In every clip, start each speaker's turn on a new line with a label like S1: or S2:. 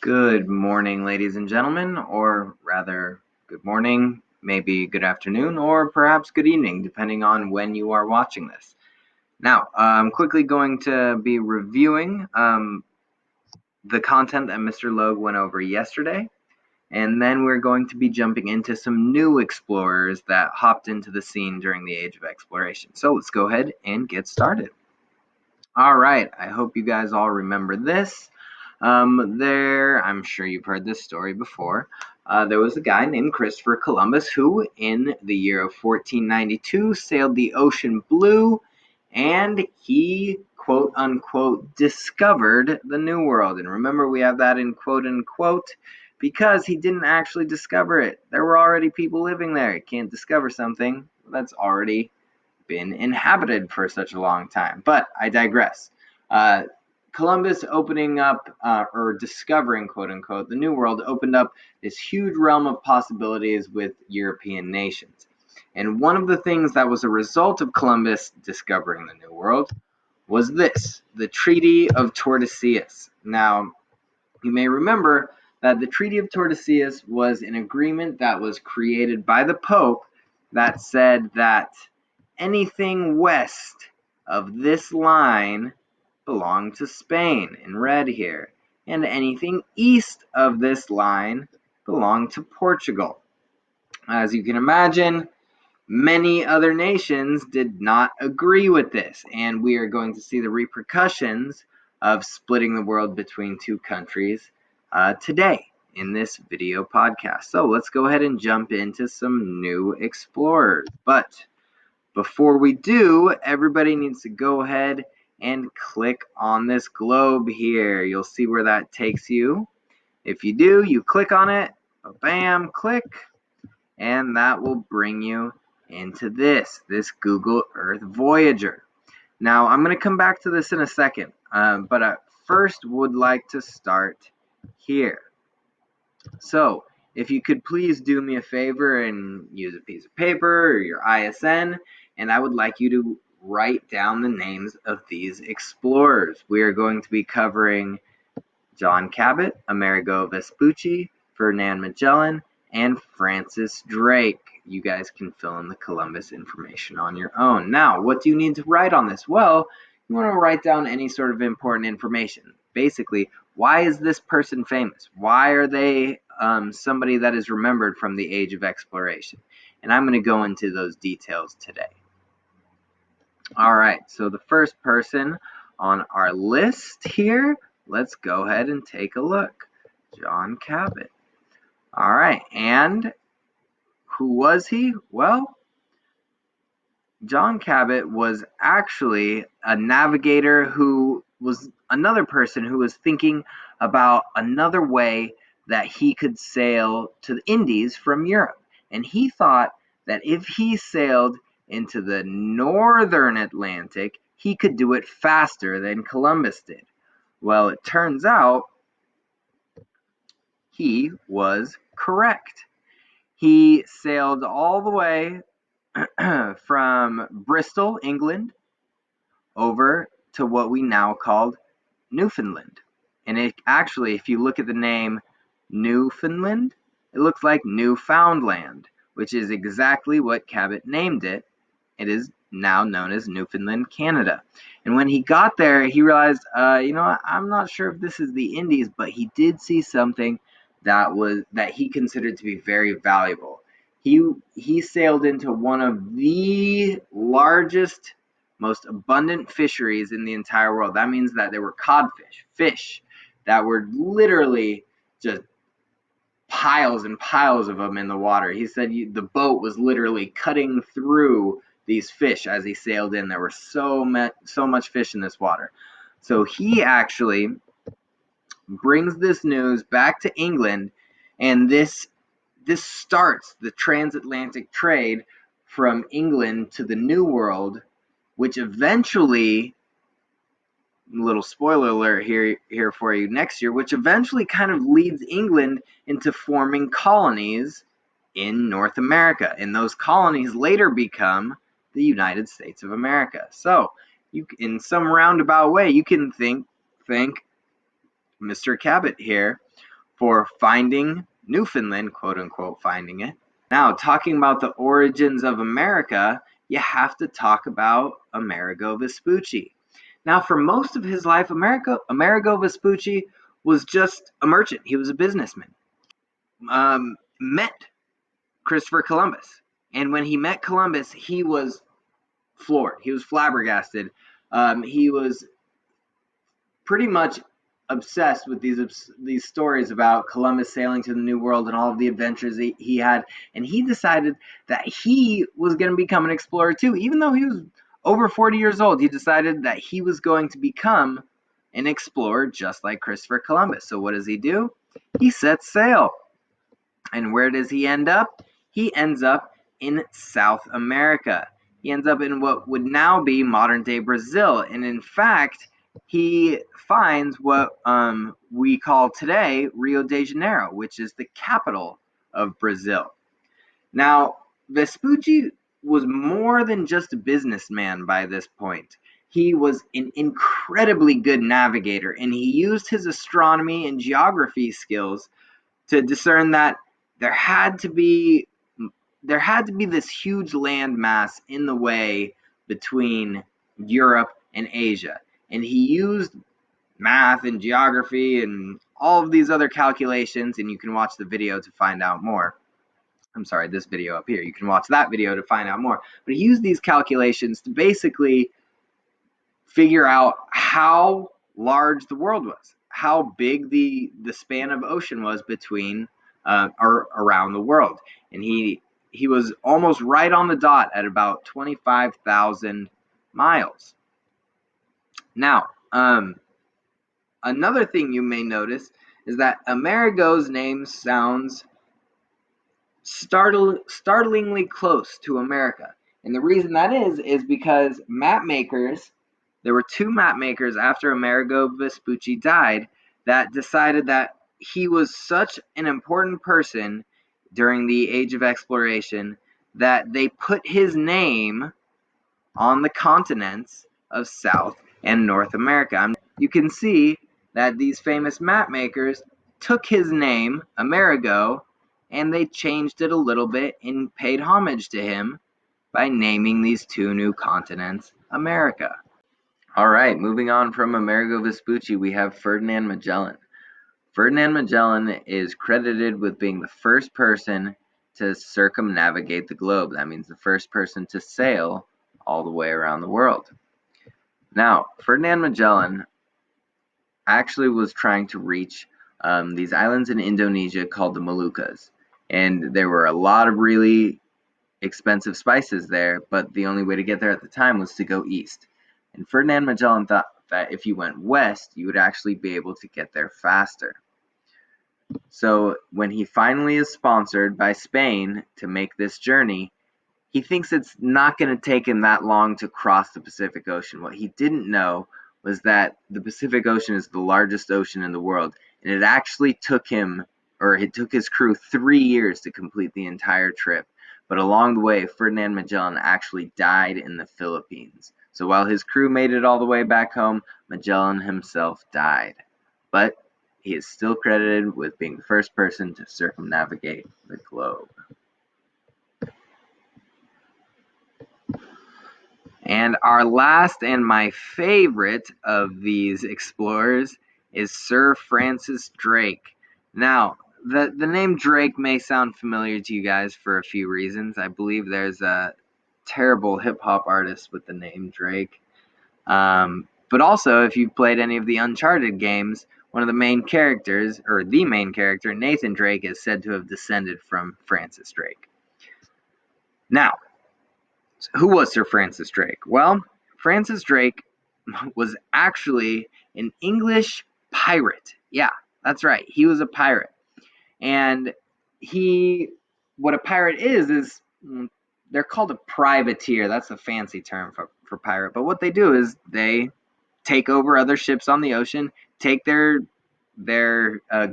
S1: Good morning, ladies and gentlemen, or rather, good morning, maybe good afternoon, or perhaps good evening, depending on when you are watching this. Now, I'm quickly going to be reviewing the content that Mr. Logue went over yesterday, and then we're going to be jumping into some new explorers that hopped into the scene during the Age of Exploration. So let's go ahead and get started. All right, I hope you guys all remember this. I'm sure you've heard this story before. There was a guy named Christopher Columbus who, in the year of 1492, sailed the ocean blue, and he, quote unquote, discovered the New World. And remember, we have that in quote unquote because he didn't actually discover it. There were already people living there. You can't discover something that's already been inhabited for such a long time. But I digress. Columbus opening up or discovering, quote unquote, the New World opened up this huge realm of possibilities with European nations. And one of the things that was a result of Columbus discovering the New World was this, the Treaty of Tordesillas. Now, you may remember that the Treaty of Tordesillas was an agreement that was created by the Pope that said that anything west of this line belonged to Spain, in red here, and anything east of this line belonged to Portugal. As you can imagine, many other nations did not agree with this, and we are going to see the repercussions of splitting the world between two countries today in this video podcast. So let's go ahead and jump into some new explorers. But before we do, everybody needs to go ahead and click on this globe here. You'll see where that takes you. If you do, you click on it, bam, click, and that will bring you into this Google Earth Voyager. Now, I'm going to come back to this in a second, but I first would like to start here. So, if you could please do me a favor and use a piece of paper or your ISN, and I would like you to write down the names of these explorers. We are going to be covering John Cabot, Amerigo Vespucci, Ferdinand Magellan, and Francis Drake. You guys can fill in the Columbus information on your own. Now, what do you need to write on this? Well, you want to write down any sort of important information. Basically, why is this person famous? Why are they somebody that is remembered from the Age of Exploration? And I'm going to go into those details today. All right, so the first person on our list here, let's go ahead and take a look. John Cabot. All right, and who was he? Well, John Cabot was actually a navigator who was another person who was thinking about another way that he could sail to the Indies from Europe. And he thought that if he sailed into the northern Atlantic, he could do it faster than Columbus did. Well, it turns out he was correct. He sailed all the way from Bristol, England, over to what we now call Newfoundland. And it actually, if you look at the name Newfoundland, it looks like Newfoundland, which is exactly what Cabot named it. It is now known as Newfoundland, Canada. And when he got there, he realized, I'm not sure if this is the Indies, but he did see something that he considered to be very valuable. He sailed into one of the largest, most abundant fisheries in the entire world. That means that there were codfish, fish that were literally just piles and piles of them in the water. He said the boat was literally cutting through these fish as he sailed in. There were so much fish in this water. So he actually brings this news back to England, and this starts the transatlantic trade from England to the New World, which eventually, little spoiler alert here for you, next year, which eventually kind of leads England into forming colonies in North America. And those colonies later become the United States of America. So, in some roundabout way, you can think Mr. Cabot here for finding Newfoundland, quote unquote, finding it. Now, talking about the origins of America, you have to talk about Amerigo Vespucci. Now, for most of his life, Amerigo Vespucci was just a merchant. He was a businessman. Met Christopher Columbus. And when he met Columbus, he was floored. He was flabbergasted. He was pretty much obsessed with these stories about Columbus sailing to the New World and all of the adventures he had. And he decided that he was going to become an explorer too. Even though he was over 40 years old, he decided that he was going to become an explorer just like Christopher Columbus. So what does he do? He sets sail. And where does he end up? He ends up in South America. He ends up in what would now be modern-day Brazil. And in fact, he finds what we call today Rio de Janeiro, which is the capital of Brazil. Now, Vespucci was more than just a businessman by this point. He was an incredibly good navigator, and he used his astronomy and geography skills to discern that there had to be this huge land mass in the way between Europe and Asia. And he used math and geography and all of these other calculations, and you can watch the video to find out more. I'm sorry, this video up here. You can watch that video to find out more. But he used these calculations to basically figure out how large the world was, how big the span of ocean was between or around the world. And he was almost right on the dot at about 25,000 miles. Now, another thing you may notice is that Amerigo's name sounds startlingly close to America. And the reason that is because there were two map makers after Amerigo Vespucci died that decided that he was such an important person during the Age of Exploration that they put his name on the continents of South and North America. You can see that these famous map makers took his name, Amerigo, and they changed it a little bit and paid homage to him by naming these two new continents America. All right, moving on from Amerigo Vespucci, we have Ferdinand Magellan. Ferdinand Magellan is credited with being the first person to circumnavigate the globe. That means the first person to sail all the way around the world. Now, Ferdinand Magellan actually was trying to reach these islands in Indonesia called the Moluccas. And there were a lot of really expensive spices there, but the only way to get there at the time was to go east. And Ferdinand Magellan thought that if you went west, you would actually be able to get there faster. So when he finally is sponsored by Spain to make this journey, he thinks it's not going to take him that long to cross the Pacific Ocean. What he didn't know was that the Pacific Ocean is the largest ocean in the world, and it actually took his crew 3 years to complete the entire trip. But along the way, Ferdinand Magellan actually died in the Philippines. So while his crew made it all the way back home, Magellan himself died. But he is still credited with being the first person to circumnavigate the globe. And our last and my favorite of these explorers is Sir Francis Drake. Now, the name Drake may sound familiar to you guys for a few reasons. I believe there's a terrible hip-hop artist with the name Drake. But also, if you've played any of the Uncharted games, one of the main characters, or the main character, Nathan Drake, is said to have descended from Francis Drake. Now, who was Sir Francis Drake? Well, Francis Drake was actually an English pirate. Yeah, that's right. He was a pirate. And what a pirate is they're called a privateer. That's a fancy term for pirate. But what they do is they take over other ships on the ocean, take their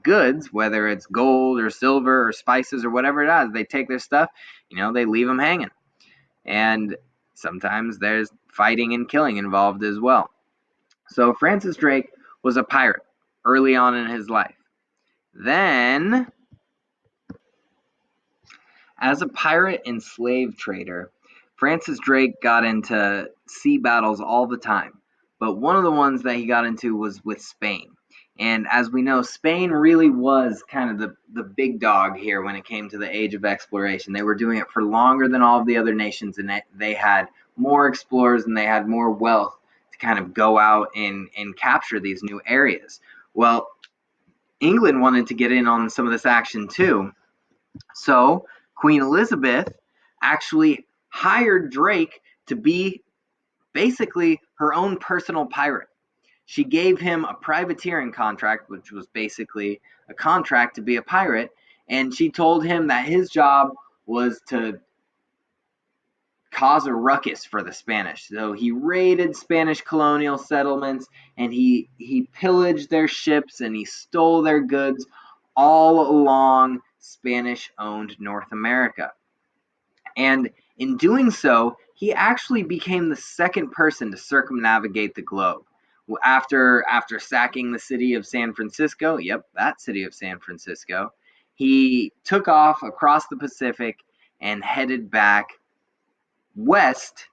S1: goods, whether it's gold or silver or spices or whatever it is, they take their stuff, they leave them hanging. And sometimes there's fighting and killing involved as well. So Francis Drake was a pirate early on in his life. Then, as a pirate and slave trader, Francis Drake got into sea battles all the time. But one of the ones that he got into was with Spain. And as we know, Spain really was kind of the big dog here when it came to the age of exploration. They were doing it for longer than all of the other nations, and they had more explorers and they had more wealth to kind of go out and capture these new areas. Well, England wanted to get in on some of this action too. So Queen Elizabeth actually hired Drake to be basically her own personal pirate. She gave him a privateering contract, which was basically a contract to be a pirate, and she told him that his job was to cause a ruckus for the Spanish. So he raided Spanish colonial settlements, and he pillaged their ships and he stole their goods all along Spanish-owned North America. And in doing so, he actually became the second person to circumnavigate the globe. After sacking the city of San Francisco, yep, that city of San Francisco, he took off across the Pacific and headed back west,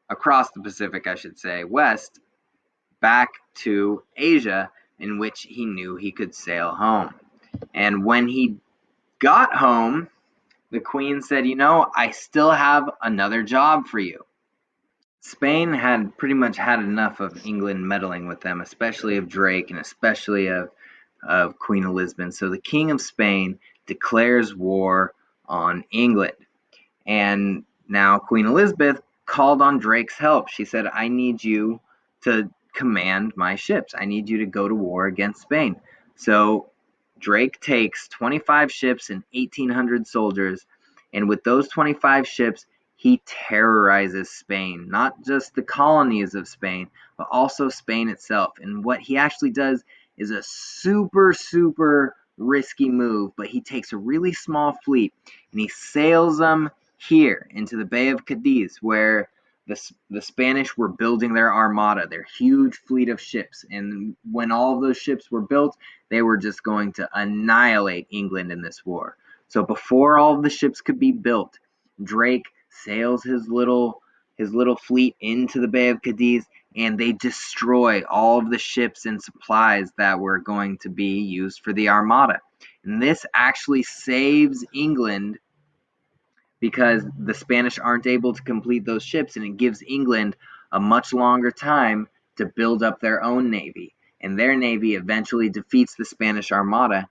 S1: across the Pacific, I should say, west, back to Asia, in which he knew he could sail home. And when he got home, the Queen said, I still have another job for you. Spain had pretty much had enough of England meddling with them, especially of Drake and especially of Queen Elizabeth. So the King of Spain declares war on England. And now Queen Elizabeth called on Drake's help. She said, I need you to command my ships. I need you to go to war against Spain. So Drake takes 25 ships and 1,800 soldiers, and with those 25 ships, he terrorizes Spain, not just the colonies of Spain, but also Spain itself. And what he actually does is a super, super risky move, but he takes a really small fleet and he sails them here into the Bay of Cadiz, where the Spanish were building their armada, their huge fleet of ships. And when all of those ships were built, they were just going to annihilate England in this war. So before all of the ships could be built, Drake sails his little fleet into the Bay of Cadiz, and they destroy all of the ships and supplies that were going to be used for the armada. And this actually saves England because the Spanish aren't able to complete those ships, and it gives England a much longer time to build up their own navy. And their navy eventually defeats the Spanish Armada,